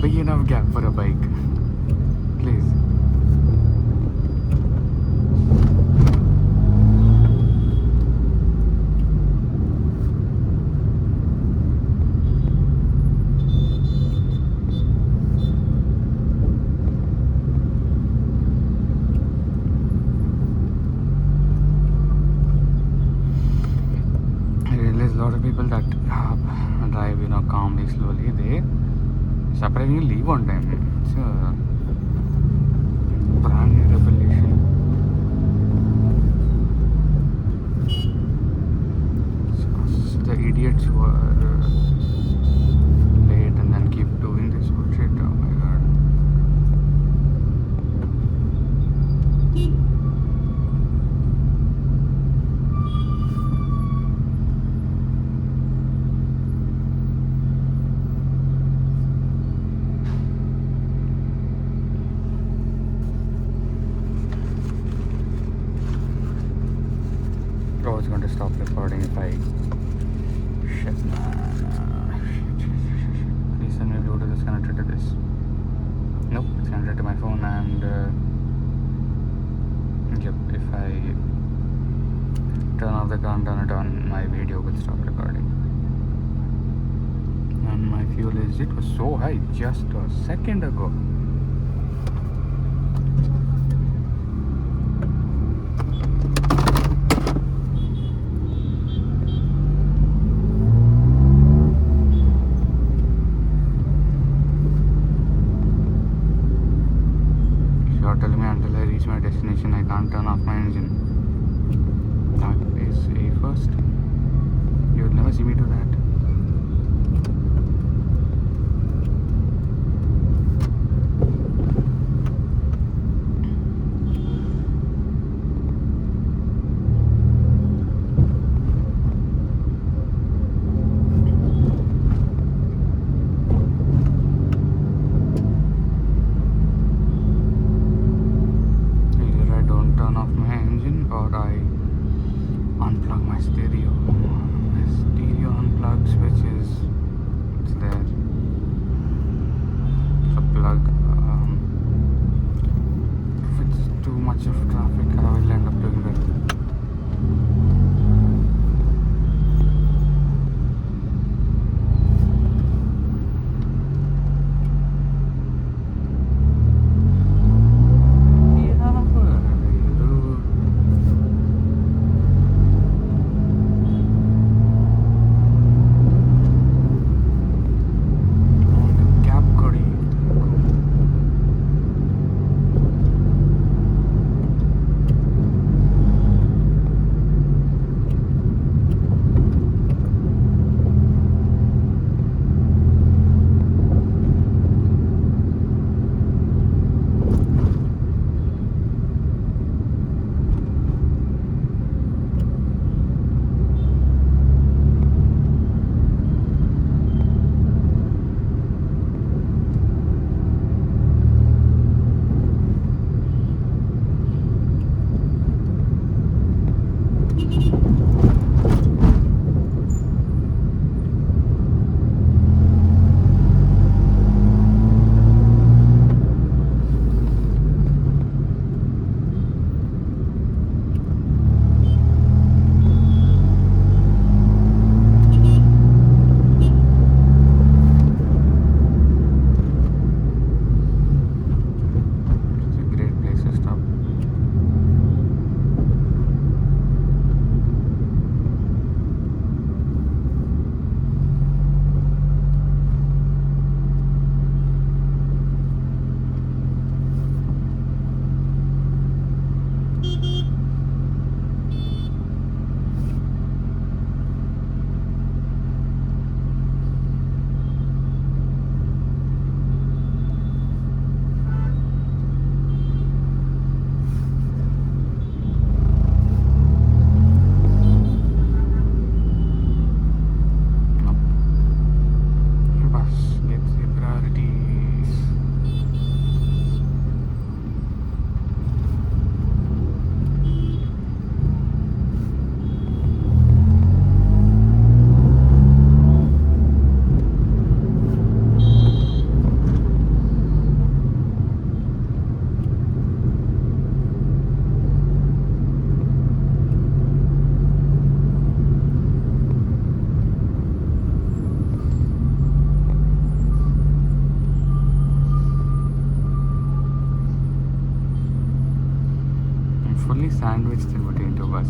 big enough gap for a bike. Please. I realize a lot of people that drive, calmly, slowly, they surprisingly leave on time. It's a brand new revelation. So the idiots who are late and then keep doing this bullshit. Oh my god. I was going to stop recording if I... Shit, man. Shit. Please send me Bluetooth is connected to this. Nope, it's connected to my phone and... yep, if I turn off the gun, turn it on, my video will stop recording. And my fuel is... It was so high just a second ago. Telling me until I reach my destination I can't turn off my engine. That is a first. You will never see me do that. Either I don't turn off my engine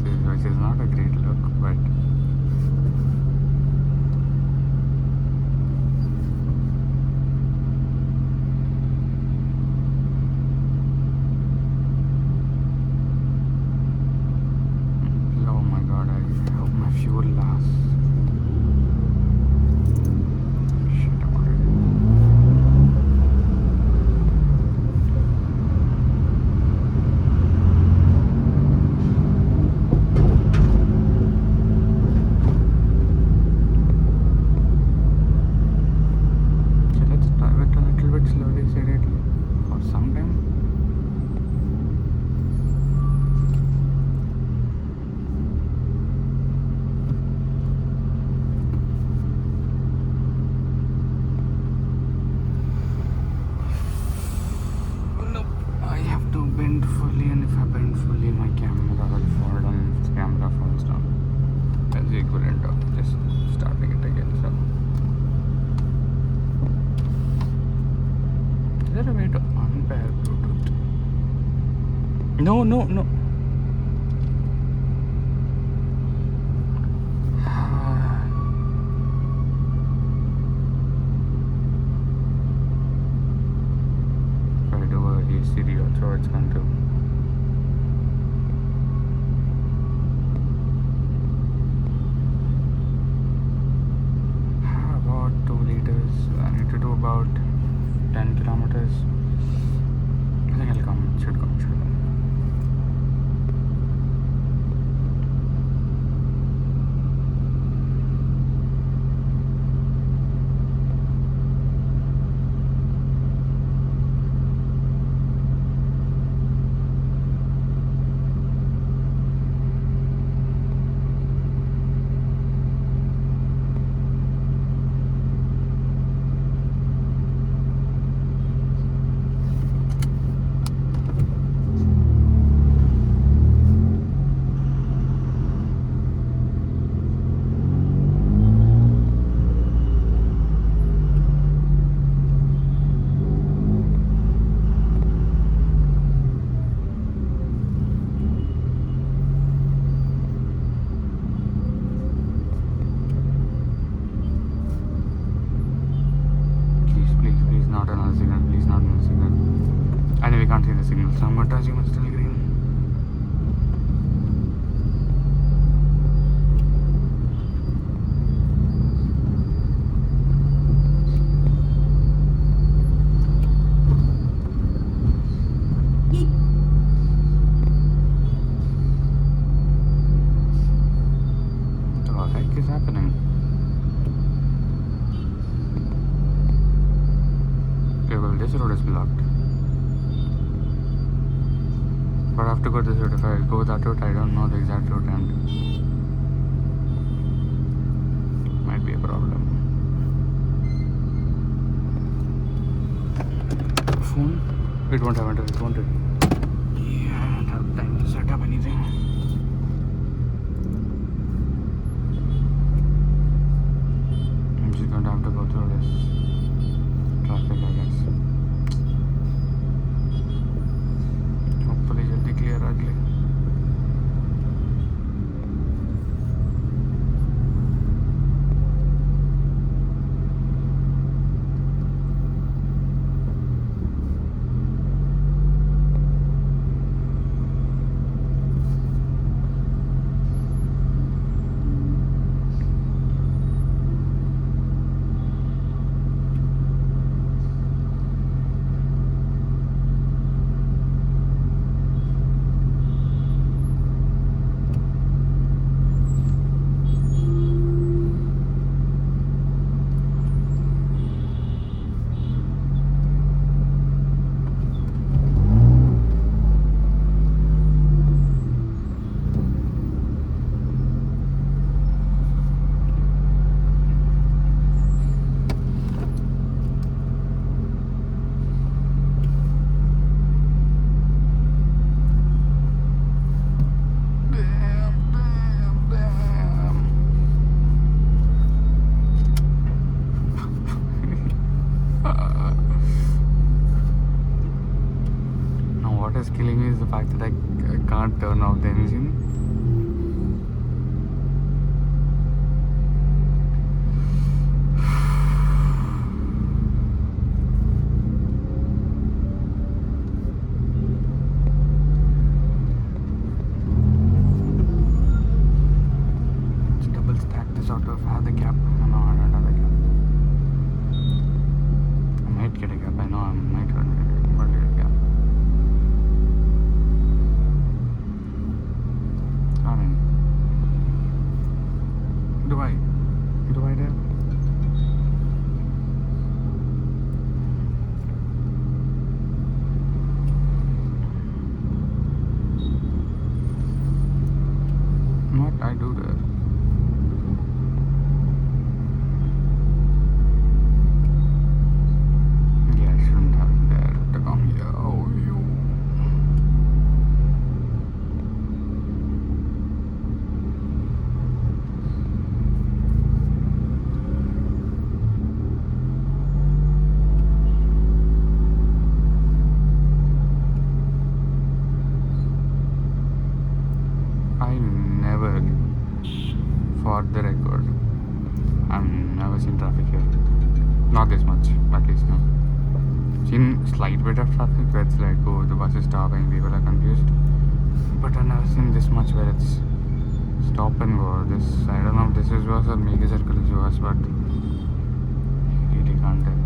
which is not a great look, but oh my god, I hope my fuel lasts. Shit, I'm already. Okay, let's drive it a little bit slowly, sedately, for some time. Nope. I have to bend fully, and if I bend fully, my camera will fall down. If the camera falls down, that's the equivalent of just starting it again. So, is there a way to unpair Bluetooth? No, no, no. If I do a Siri also, it's going to. About 2 liters. I need to do about 10 kilometers. I think I'll come. Should come. Should come. Please, not another signal. Please, not another signal. Anyway, we can't see the signal, so I'm going to assume it's still green. What the heck is happening? Okay, well, this road is blocked. But I have to go this route. If I go that route, I don't know the exact route, and might be a problem. Phone? It won't have internet, won't it? Yeah, I don't have time to set up anything. I'm just going to have to go through this traffic, I guess. Hopefully jaldi clear agli. What is killing me is the fact that I can't turn off the engine. not to have the cab. No, I don't have the cab. I might get a cab. I know I might get a cab. I mean, do I dare? What I do there? Yeah, I shouldn't have dared to come here. Oh, you. I never, for the record, I've never seen traffic here. Not this much, at least no. Seen slight bit of traffic where it's like, oh, the bus is stopping, people are confused. But I've never seen this much where it's stop and go. This, I don't know if this is worse or Mega Circle is worse, but I really can't tell.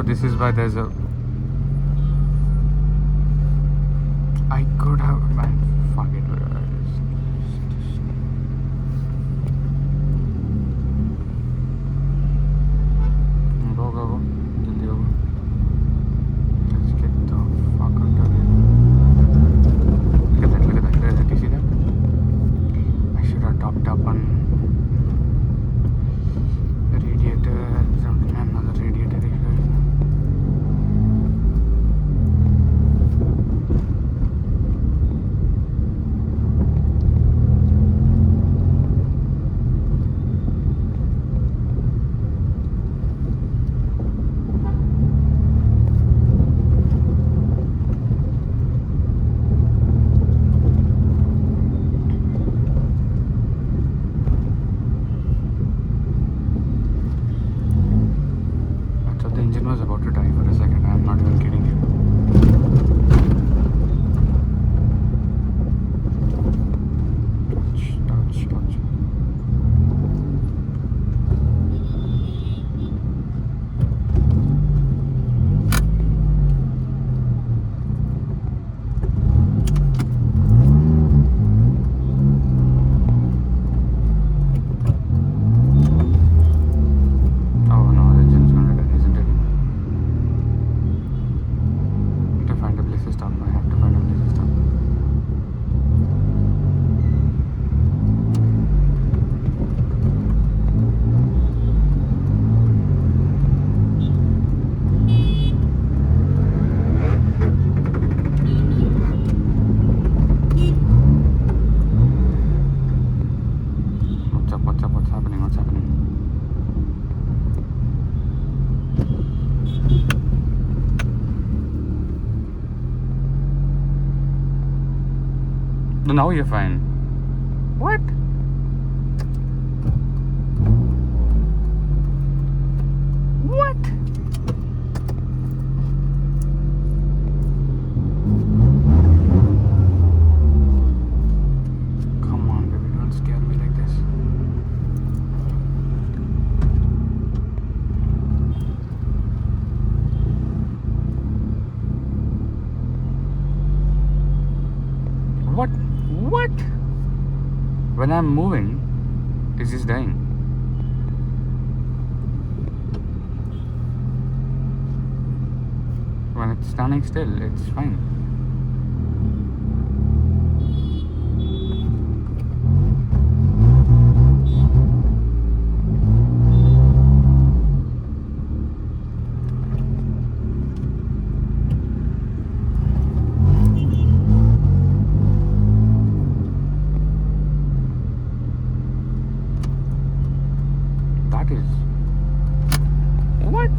This is why there's a. I could have. Man, fuck it. Go. Jaldi go. Let's get the fuck out of here. Look at that. Do you see that? I should have topped up on the radiator. Something, another radiator. Now you're fine. What? What? Come on, baby, don't scare me like this. when I'm moving, it's just dying. When it's standing still, it's fine. That is... What?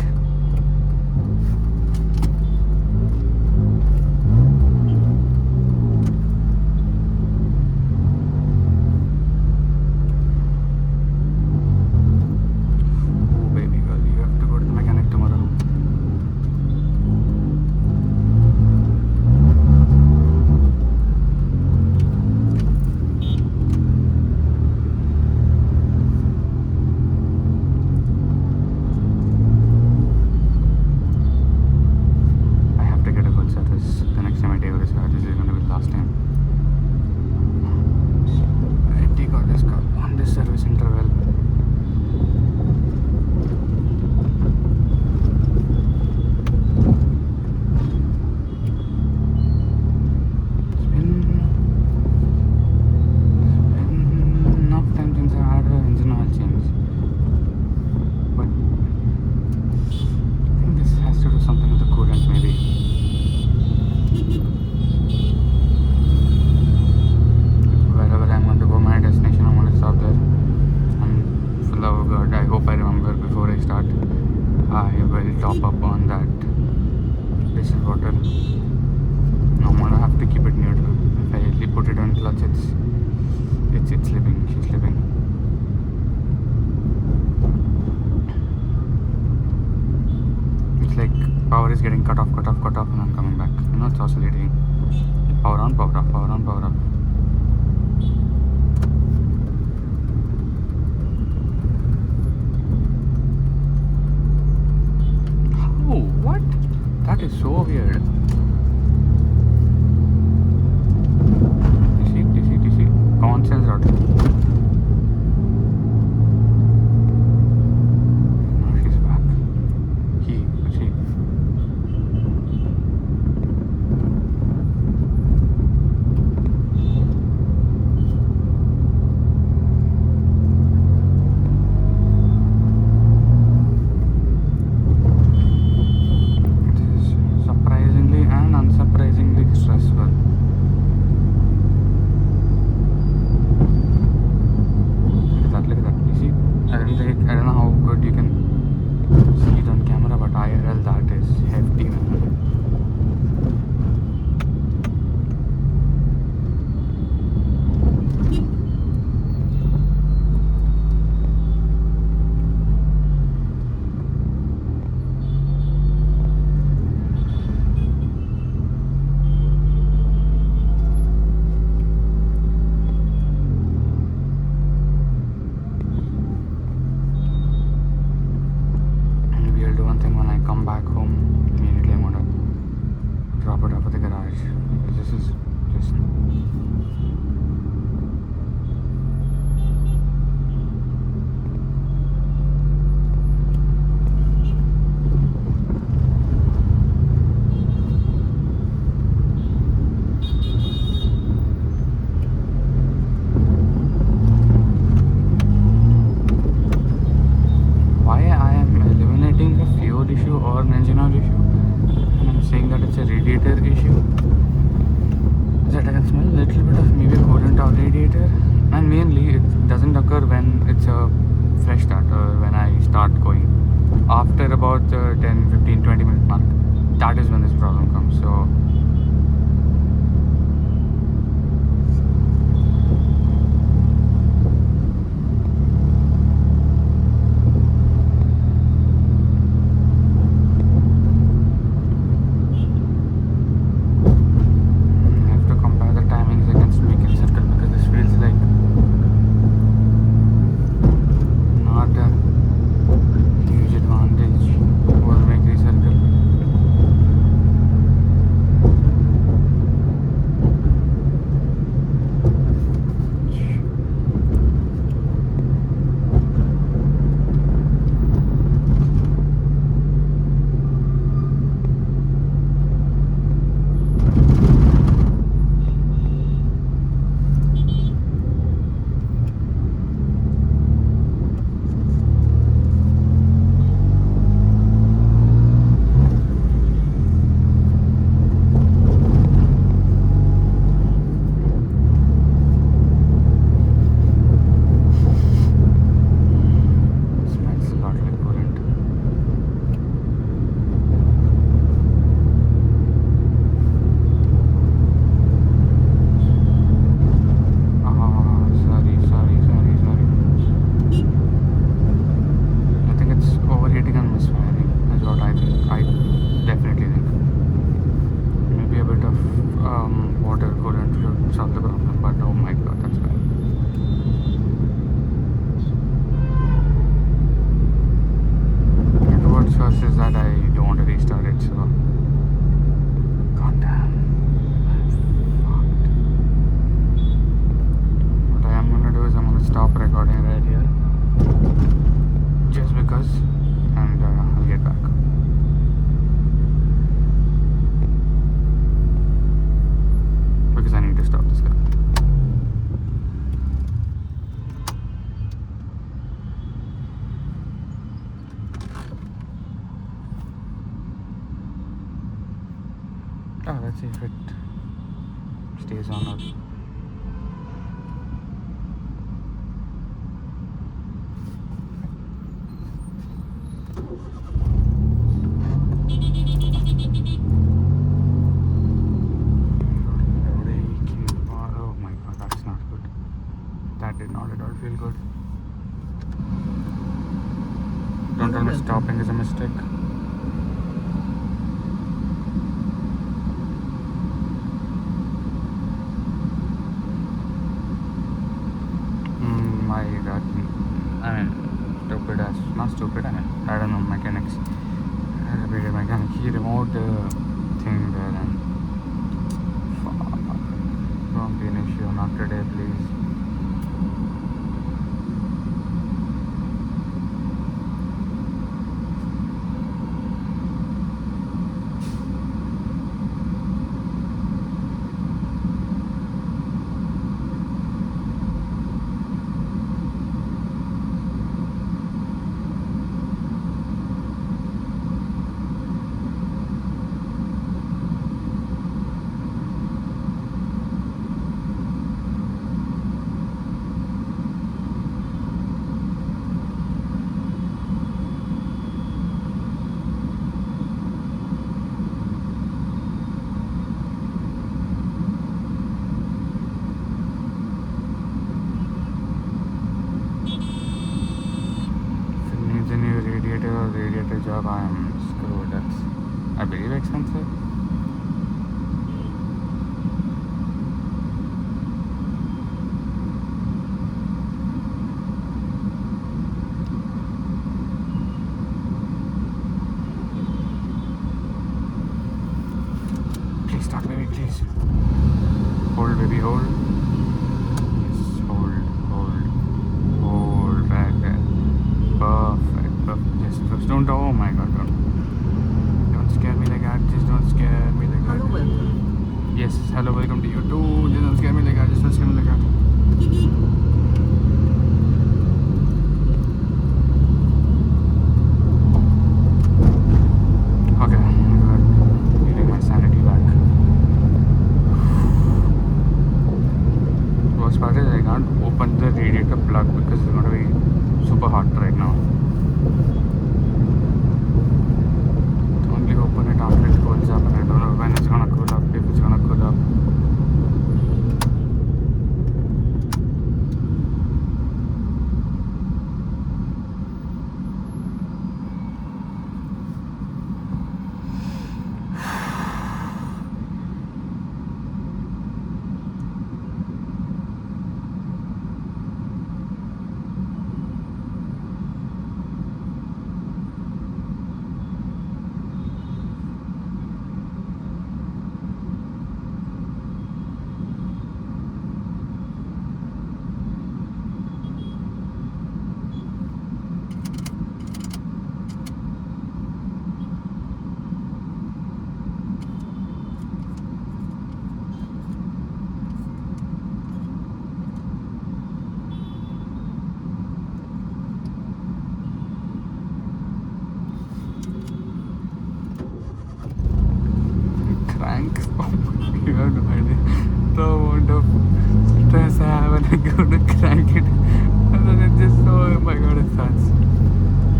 Top up on that distilled water. I'm gonna have to keep it neutral. If I really put it on clutch, it's slipping. She's slipping. It's like power is getting cut off, and I'm coming back. You know, it's oscillating. Power on, power off, power on, power off. What? That is so weird. You see? Common sense out. Now she's back. She. After about the 10, 15, 20 minute mark, that is when this problem comes. So I have to compare the timings against making circle because this feels like not a huge advantage over making circle. solve the problem, but oh my god, that's bad. And what's worse is that I don't want to restart it, so god damn, I'm fucked. What I am gonna do is I'm gonna stop recording right here, just because, and I'll get back. Because I need to stop this car. Oh, let's see if it stays on or... Oh my god, that's not good. That did not at all feel good. Don't tell me stopping is a mistake. My god, I mean, stupid as, not stupid, I mean, I don't know, mechanics. Everyday mechanic, he removed the thing there and fuck. Don't be an issue, not today, please. Radiator job, I am screwed. That's, I believe, expensive. Please start, baby, please. Hold, baby, hold. Yes, hold. Hold right there. Perfect. Yes, just don't. Oh my god, don't scare me like that. Just don't scare me like that. Hello, welcome. Yes, hello, welcome to you too. Just don't scare me like that. Just don't scare me like that. Okay, good. Getting my sanity back. Worst part is I can't open the radiator plug because it's going to be super hot right now. Only open it after it cools up, and I don't know when it's gonna cool up, if it's gonna cool up. Crank. Oh my god, you have no idea the amount of stress I have when I go to crank it. And then it just, oh my god, it starts.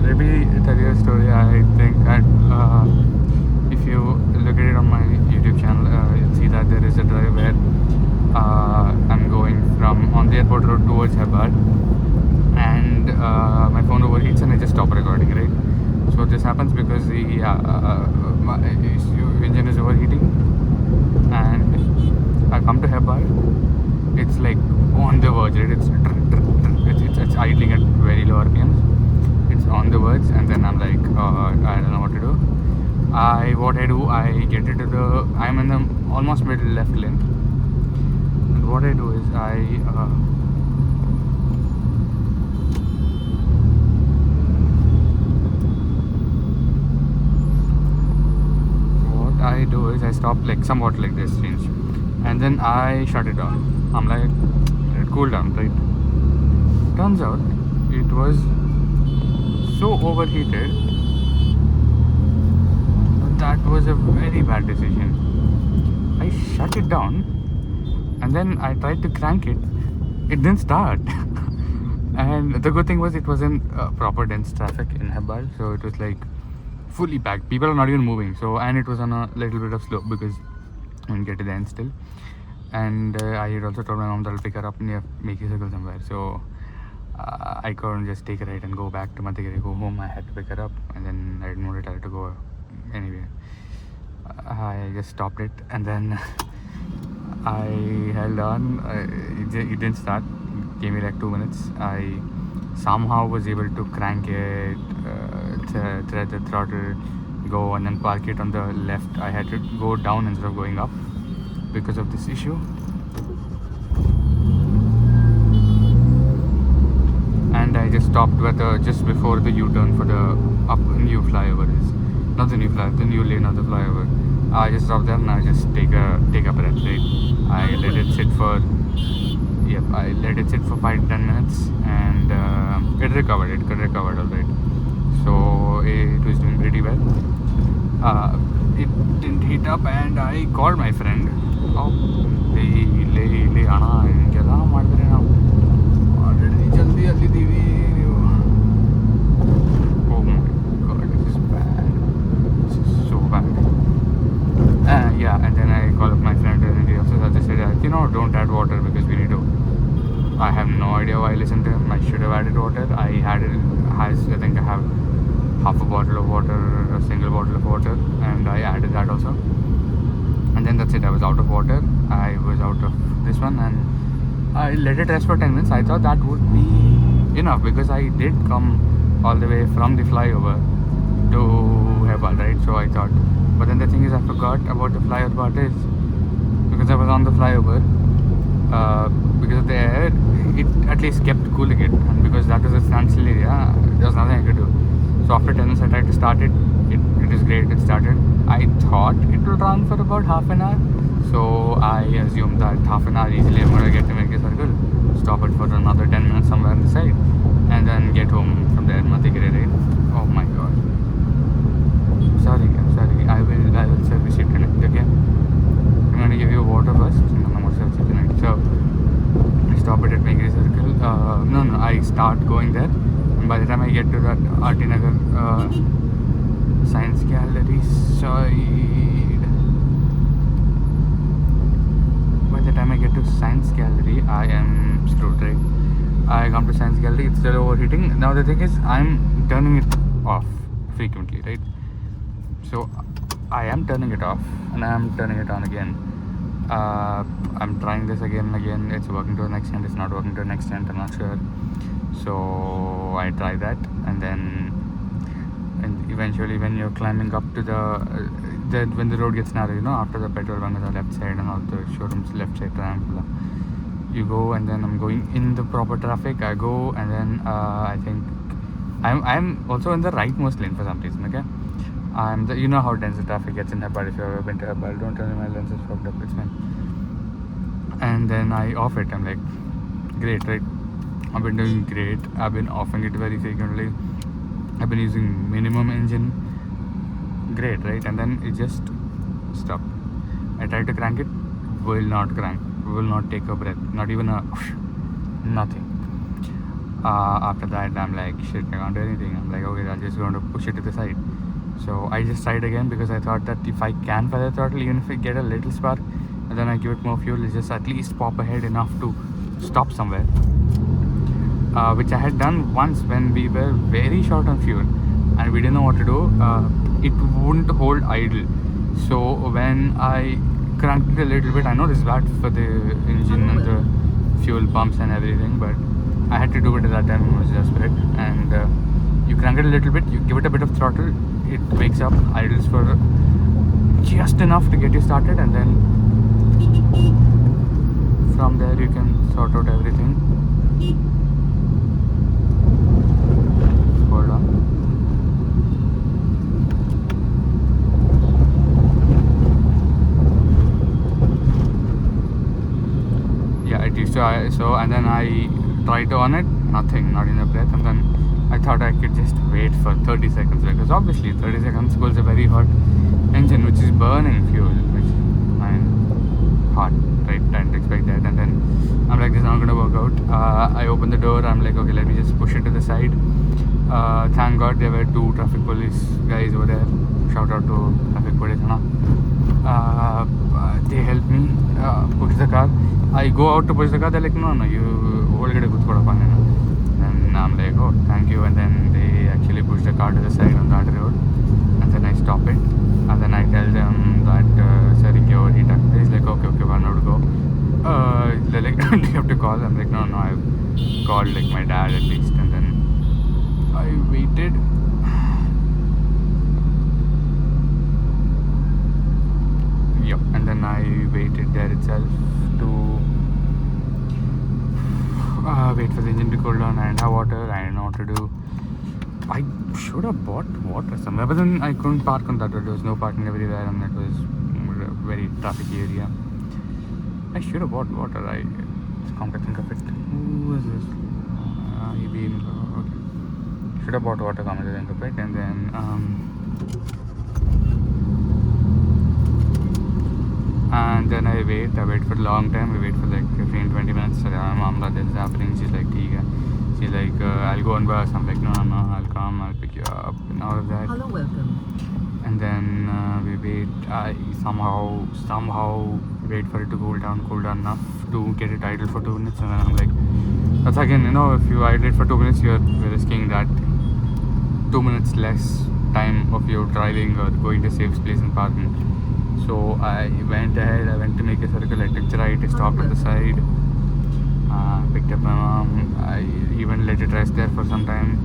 Let me tell you a story. I think that if you look at it on my YouTube channel, you'll see that there is a drive where I'm going from on the airport road towards Hebbad, and my phone overheats and I just stop recording, right? So this happens because the my engine is overheating, and I come to Hebbad what I do, I get into the, I'm in the almost middle left lane, and what I do is I stop like somewhat like this range, and then I shut it down. I'm like, let it cool down, right? Turns out it was so overheated. That was a very bad decision. I shut it down, and then I tried to crank it. It didn't start. And the good thing was it wasn't proper dense traffic in Hebbal, so it was like fully packed. People are not even moving. So, and it was on a little bit of slope because I didn't get to the end still. And I had also told my mom that I'll pick her up near Makey Circle somewhere. So I couldn't just take a ride and go back to Madhya, go home. I had to pick her up, and then I didn't want to tell her to go anyway. I just stopped it, and then I held on. It didn't start. It gave me like 2 minutes. I somehow was able to crank it, thread the throttle, go, and then park it on the left. I had to go down instead of going up because of this issue. And I just stopped just before the U-turn for the new flyover is. Not the new flyover, the new lane of the flyover. I just stopped there and I just take a breath, right? I let it sit for 5-10 minutes, and it recovered. It recovered alright. So it was doing pretty well. It didn't heat up, and I called my friend. Oh, le ana kela madre na already jaldi allidivi. Oh my god, this is bad. This is so bad. Yeah, and then I called up my friend, and he also suggested that, don't add water because we need to. I have no idea why I listened to him. I should have added water. I think I have half a bottle of water, a single bottle of water, and I added that also. And then that's it. I was out of water. I was out of this one, and I let it rest for 10 minutes. I thought that would be enough because I did come all the way from the flyover to Hebbal, right? So I thought. But then the thing is, I forgot about the flyover part is because I was on the flyover. Because of the air, it at least kept cooling it, and because that was a standstill area, there was nothing I could do. So after 10 minutes I tried to start it. It is great, it started. I thought it would run for about half an hour, so I assumed that half an hour easily I'm going to get to Makey Circle, stop it for another 10 minutes somewhere on the side, and then get home from there, Madhya, right? Oh my god. I'm sorry, I will service it tonight, okay? I'm going to give you water first, and then I'm going to service it tonight. So I stop it at Makey Circle. I start going there, and by the time I get to that Jayanagar Science Gallery side, by the time I get to Science Gallery, I am screwed, right? I come to Science Gallery, it's still overheating. Now the thing is, I'm turning it off frequently, right? So I am turning it off, and I am turning it on again. I'm trying this again and again. It's working to an extent, it's not working to an extent, I'm not sure. So I try that, and then eventually when you're climbing up to when the road gets narrow, after the petrol bunk on the left side and all the showrooms left side triangular, you go, and then I'm going in the proper traffic. I go, and then I think I'm also in the rightmost lane for some reason, okay? You know how dense the traffic gets in Hebbal. If you've ever been to Hebbal, don't tell me my lens is fucked up, it's fine. And then I off it. I'm like, great, right? I've been doing great. I've been offing it very frequently. I've been using minimum engine. Great, right? And then it just stopped. I tried to crank it, will not crank, will not take a breath, not even a nothing. After that, I'm like, shit, I can't do anything. I'm like, okay, I'm just going to push it to the side. So I just tried again because I thought that if I can fire the throttle, even if I get a little spark, and then I give it more fuel, it just at least pop ahead enough to stop somewhere. Which I had done once when we were very short on fuel and we didn't know what to do. It wouldn't hold idle. So when I cranked it a little bit, I know this is bad for the engine and the fuel pumps and everything, but I had to do it at that time. I was desperate, and you crank it a little bit, you give it a bit of throttle, it wakes up, idles for just enough to get you started, and then from there you can sort out everything. Hold on. Yeah, it used to. So and then I tried to on it, nothing, not in a breath, and then I thought I could just wait for 30 seconds, because obviously 30 seconds was a very hot engine which is burning fuel, which I mean hot, right? I didn't expect that, and then I'm like, this is not gonna work out. I opened the door. I'm like, okay, let me just push it to the side. Thank God there were 2 traffic police guys over there. Shout out to traffic police, they helped me push the car. I go out to push the car. They're like, no, you already good for a fun. And I'm like, oh, thank you. And then they actually push the car to the side on that road. And then I stop it. And then I tell them that, sir, you he's like, okay, one hour to go. They're like, do you have to call? I'm like, no, I've called like my dad at least. And then I waited. Yep. And then I waited there itself to wait for the engine to cool down. I didn't have water. I didn't know what to do. I should have bought water somewhere, but then I couldn't park on that road. There was no parking everywhere, and it was a very traffic area. I should have bought water. It's come to think of it. Who is this? Okay. Should have bought water, come to think of it, and then I wait for a long time. We wait for like 15-20 minutes. My mom, that is happening. She's like, she's like, I'll go on bus. I'm like, no, I'll come, I'll pick you up, and all of that. Hello, welcome. And then we wait. I somehow wait for it to cool down enough to get it idle for 2 minutes. And then I'm like, that's again, if you idle it for 2 minutes, you're risking that 2 minutes less time of you driving or going to safe place and parking. So I went ahead. I went to make a circle. I took the right. I stopped at the side. Picked up my mom. I even let it rest there for some time.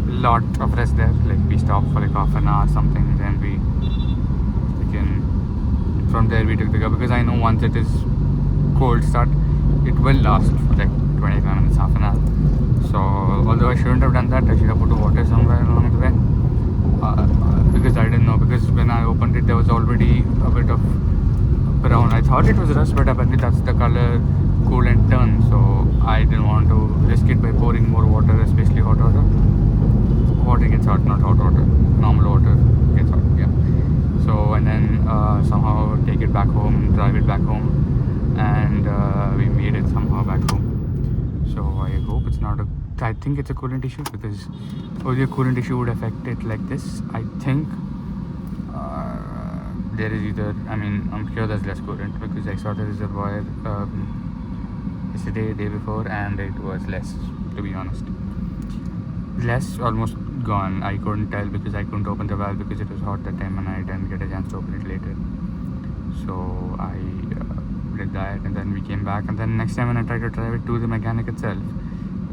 Lot of rest there. Like we stopped for like half an hour or something. Then we can. From there we took the car, because I know once it is cold start, it will last for like 25 minutes, half an hour. So although I shouldn't have done that, I should have put water somewhere along the way. Because I didn't know, because when I opened it there was already a bit of brown. I thought it was rust, but apparently that's the color coolant turn. So I didn't want to risk it by pouring more water, especially hot water. Water gets hot, not hot water. Normal water gets hot, yeah. So and then somehow take it back home, drive it back home, and we made it somehow back home. So I hope it's not I think it's a coolant issue, because only a coolant issue would affect it like this. I think there is I'm sure there's less coolant, because I saw the reservoir yesterday, day before, and it was less, to be honest. Less, almost gone. I couldn't tell because I couldn't open the valve because it was hot that time and I didn't get a chance to open it later. So I did that, and then we came back, and then next time when I tried to drive it to the mechanic itself,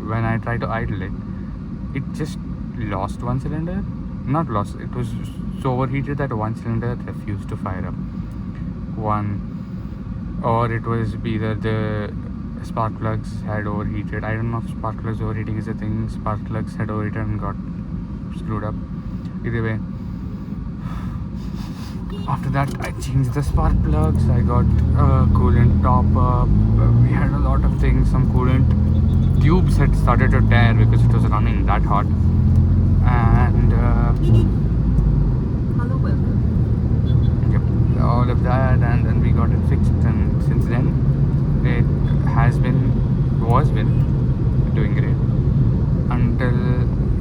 when I tried to idle it, it just lost one cylinder. Not lost, it was so overheated that one cylinder refused to fire up. Or it was either the spark plugs had overheated. I don't know if spark plugs overheating is a thing. Spark plugs had overheated and got screwed up. Either way, after that I changed the spark plugs. I got coolant top up. We had a lot of things. Some coolant tubes had started to tear because it was running that hot. And Hello, welcome. Yep, all of that, and then we got it fixed, and since then it was been doing great until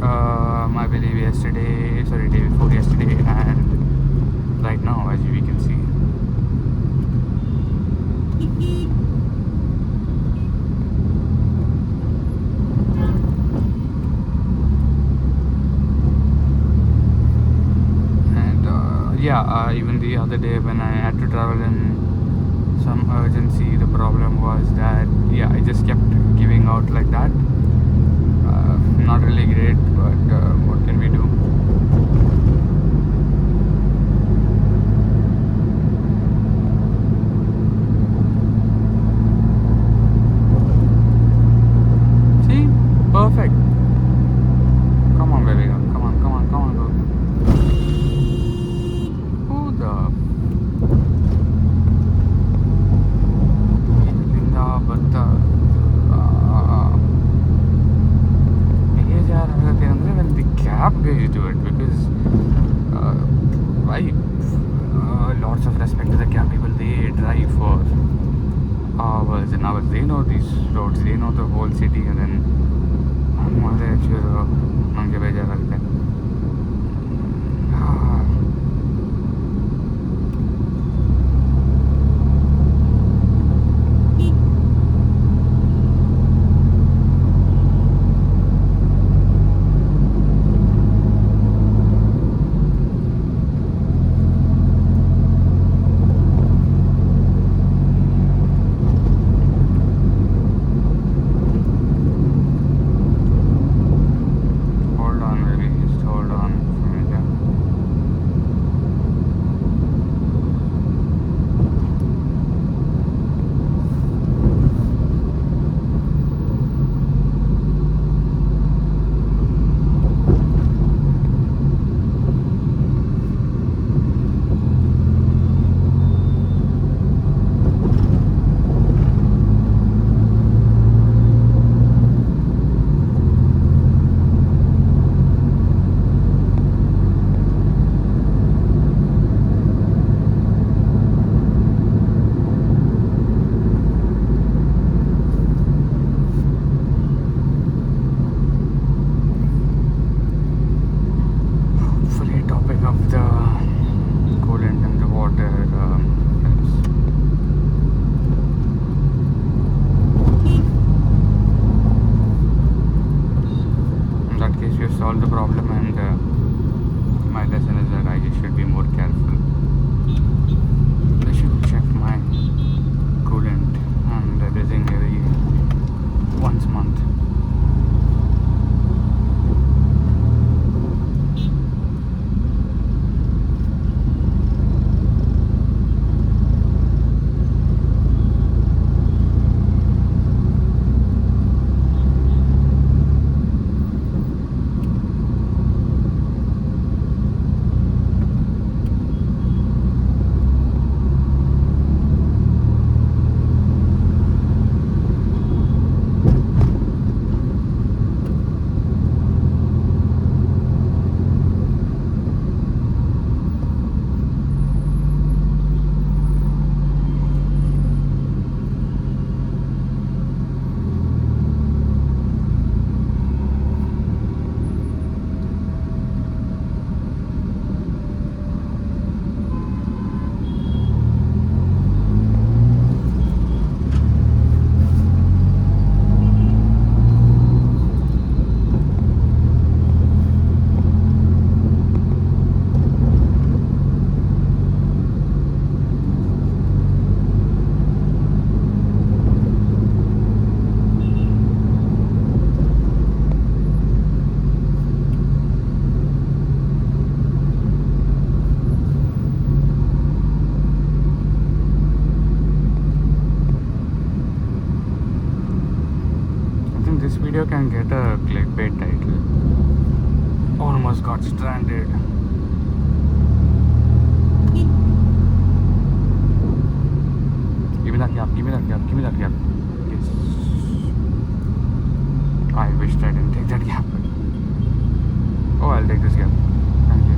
I believe day before yesterday, and right now, as we can see. Even the other day when I had to travel in some urgency, the problem was that I just kept giving out like that. Not really great, but what can we do? respect to the cab people, they drive for hours and hours. They know these roads, they know the whole city, and then ಅದೇ ಚೂರು ನಮಗೆ ಬೇಜಾರಾಗುತ್ತೆ. Solve the problem, and my lesson is that I should be more careful. I should check my coolant and everything every once a month. This video can get a clickbait title. Almost got stranded. Give me that gap, give me that gap, give me that gap. Yes. I wished I didn't take that gap. Oh, I'll take this gap. Thank you.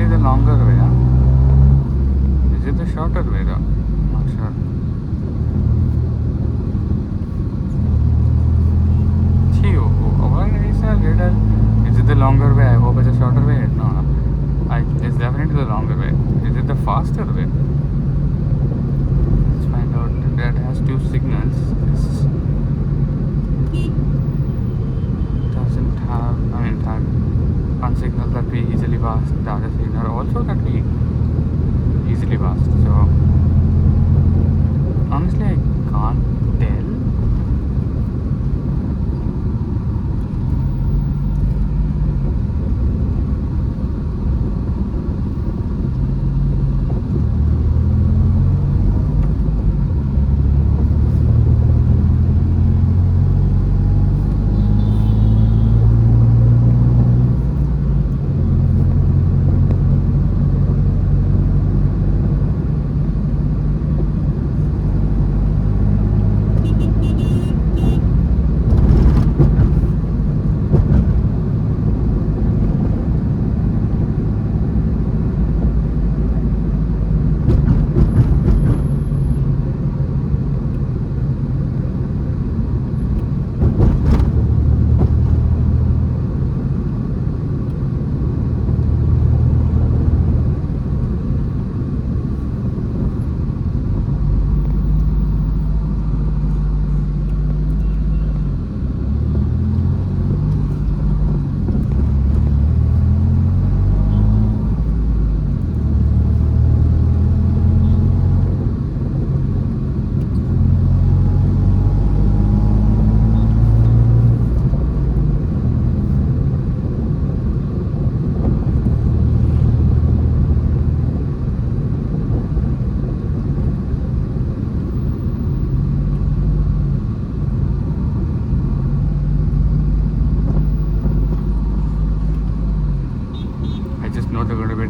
The longer way, huh? Is it the shorter way though? Not sure. Is it the longer way? I hope it's a shorter way. No, it's definitely the longer way. Is it the faster way? Let's find out. That has two signals. This doesn't have, one signal that we easily passed, the other signal also that we easily passed. So honestly, I can't tell.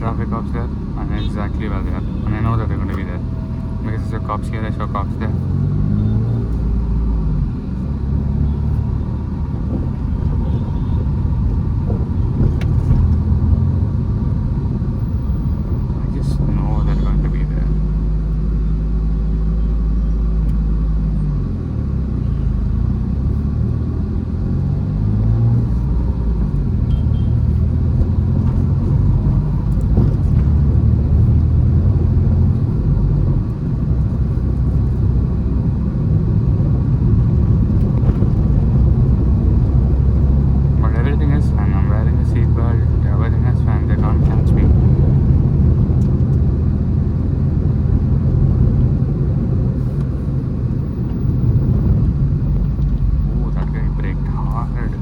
traffic cops there. I know exactly where they are. And I know that they're going to be there. Because I saw cops here, I saw cops there. I just know they're going to be there. But everything is fine. I'm wearing a seatbelt. Everything is fine. They can't catch me. Ooh, that guy braked hard.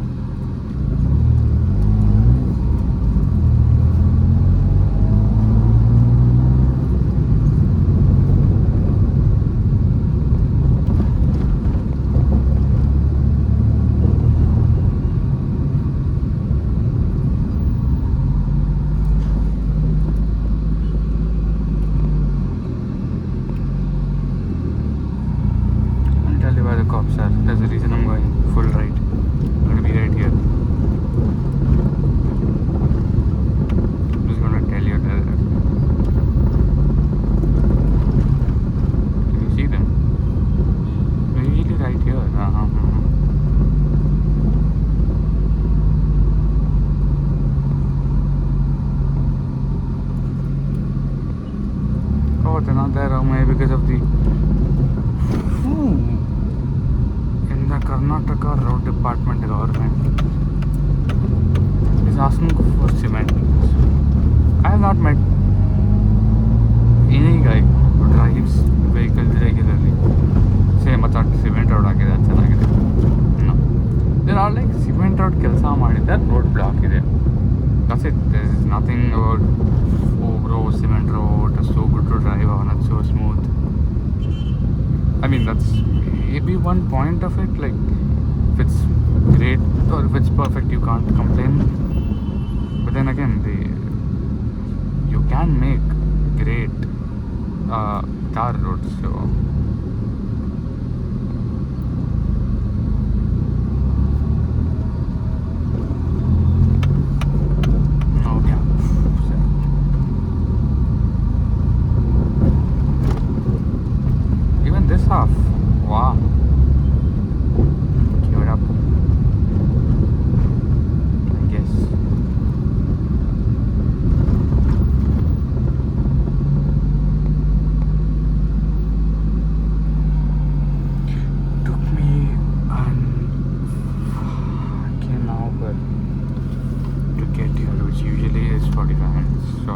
I'll tell you where the cops are. There's a reason I'm going full right. I'm going to be right here. I'm just going to tell you that. Can you see them? They're usually right here. Oh, they're not there, maybe because of the. In the Karnataka Road Department government is asking for cement. I have not met any guy who drives vehicles regularly. Say, macha cement road agide ಚೆನ್ನಾಗಿದೆ. No. They're all like cement road ಕೆಲಸ ಮಾಡಿದ್ದಾರೆ road block ಇದೆ. That's it. There is nothing about oh bro cement road is so good to drive on, it's so smooth. I mean that's maybe one point of it, like if it's great or if it's perfect you can't complain. But then again you can make great tar roads, so okay. Even this half, wow, give it up, I guess. Took me an fucking hour to get here, which usually is 45 minutes, so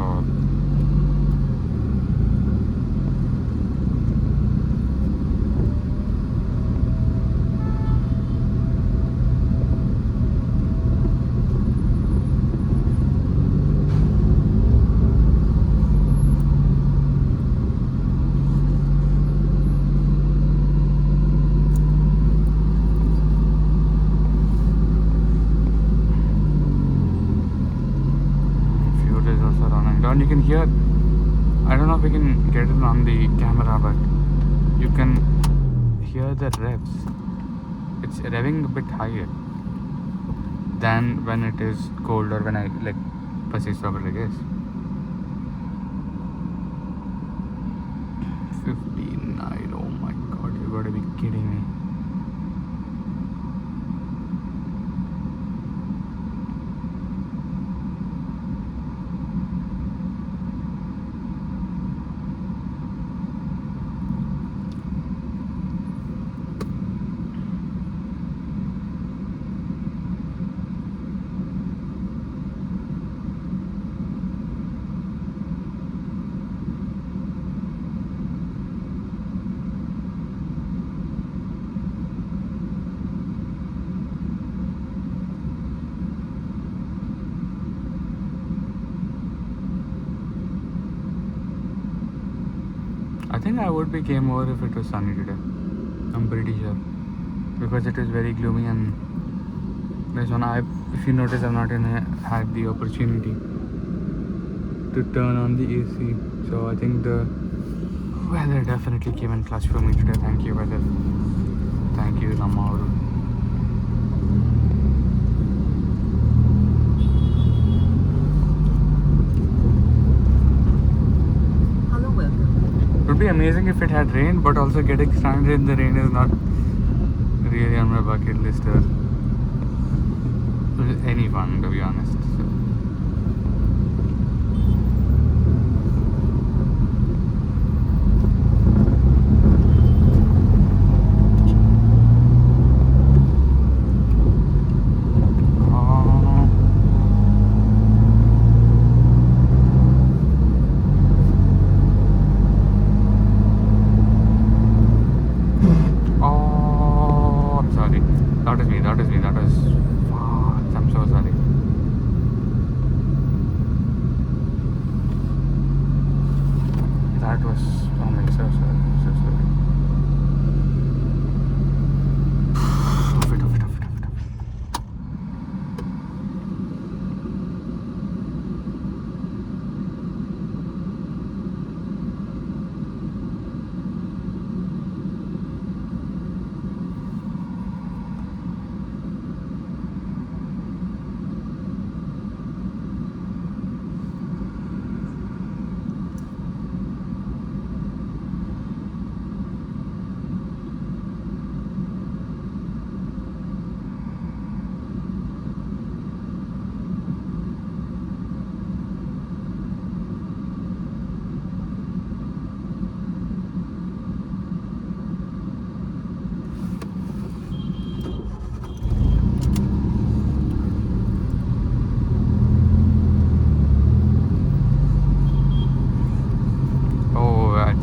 fuel is also running down. You can hear, I don't know if we can get it on the camera, but you can hear the revs. It's revving a bit higher than when it is cold or when I like persist over, I guess. 59, oh my god, you gotta be kidding me. I think I would be game over if it was sunny today. I'm pretty sure. Because it is very gloomy and this one, if you notice, I've not even had the opportunity to turn on the AC. So I think the weather definitely came in clutch for me today. Thank you, weather. Thank you, Namaru. Hello, welcome. It would be amazing if it had rained, but also getting stranded in the rain is not really on my bucket list or any fun, to be honest. So.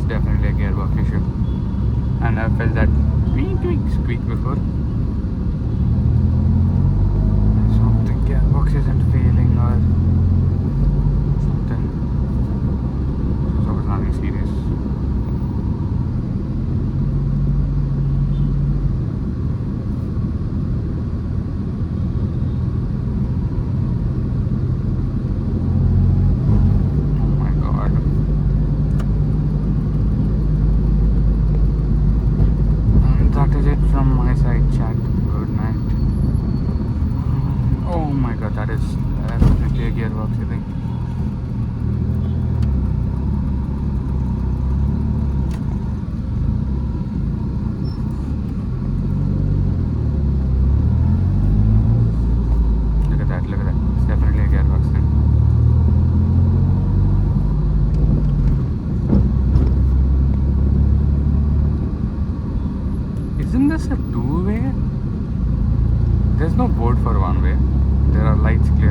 Definitely a gearbox issue, and I felt that squeak before. Something gearbox isn't failing or something. So it's nothing serious. Oh my god. That is it from my side, chat. Good night. Oh my god, that is definitely a gearbox, I think. Look at that, look at that. It's definitely a gearbox thing. Isn't this a two-way? There's no board for one way. There are lights clearly